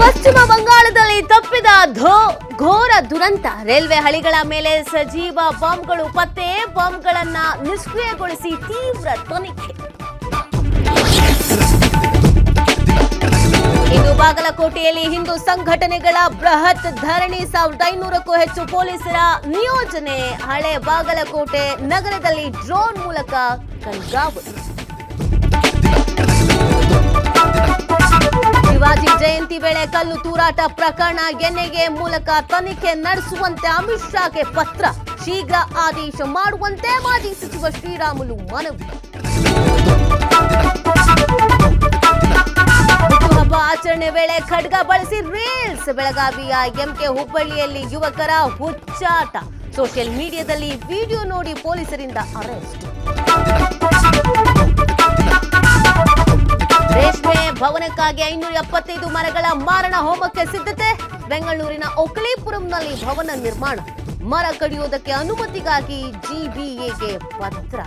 ಪಶ್ಚಿಮ ಬಂಗಾಳದಲ್ಲಿ ತಪ್ಪಿದ ಘೋರ ದುರಂತ. ರೈಲ್ವೆ ಹಳಿಗಳ ಮೇಲೆ ಸಜೀವ ಬಾಂಬ್ಗಳು ಪತ್ತೆ, ಬಾಂಬ್ಗಳನ್ನ ನಿಷ್ಕ್ರಿಯಗೊಳಿಸಿ ತೀವ್ರ ತನಿಖೆ. ಇಂದು ಬಾಗಲಕೋಟೆಯಲ್ಲಿ ಹಿಂದೂ ಸಂಘಟನೆಗಳ ಬೃಹತ್ ಧರಣಿ. 1500ಕ್ಕೂ ಹೆಚ್ಚು ಪೊಲೀಸರ ನಿಯೋಜನೆ. ಹಳೆ ಬಾಗಲಕೋಟೆ ನಗರದಲ್ಲಿ ಡ್ರೋನ್ ಮೂಲಕ ಕಣ್ಗಾವಲು. ಶಿವಾಜಿ ಜಯಂತಿ ವೇಳೆ ಕಲ್ಲು ತೂರಾಟ ಪ್ರಕರಣ ಎನ್ಐಎ ಮೂಲಕ ತನಿಖೆ ನಡೆಸುವಂತೆ ಅಮಿತ್ ಶಾಗೆ ಪತ್ರ. ಶೀಘ್ರ ಆದೇಶ ಮಾಡುವಂತೆ ಮಾಜಿ ಸಚಿವ ಶ್ರೀರಾಮುಲು ಮನವಿ. ಹುಟ್ಟುಹಬ್ಬ ಆಚರಣೆ ವೇಳೆ ಖಡ್ಗ ಬಳಸಿ ರೀಲ್ಸ್. ಬೆಳಗಾವಿಯ ಎಂಕೆ ಹುಬ್ಬಳ್ಳಿಯಲ್ಲಿ ಯುವಕರ ಹುಚ್ಚಾಟ. ಸೋಷಿಯಲ್ ಮೀಡಿಯಾದಲ್ಲಿ ವಿಡಿಯೋ ನೋಡಿ ಪೊಲೀಸರಿಂದ ಅರೆಸ್ಟ್. ರೇಷ್ಮೆ ಭವನಕ್ಕಾಗಿ 575 ಮರಗಳ ಮಾರಣ ಹೋಮಕ್ಕೆ ಸಿದ್ಧತೆ. ಬೆಂಗಳೂರಿನ ಒಕಲೀಪುರಂನಲ್ಲಿ ಭವನ ನಿರ್ಮಾಣ. ಮರ ಕಡಿಯುವುದಕ್ಕೆ ಅನುಮತಿಗಾಗಿ ಜಿಬಿಎಗೆ ಪತ್ರ.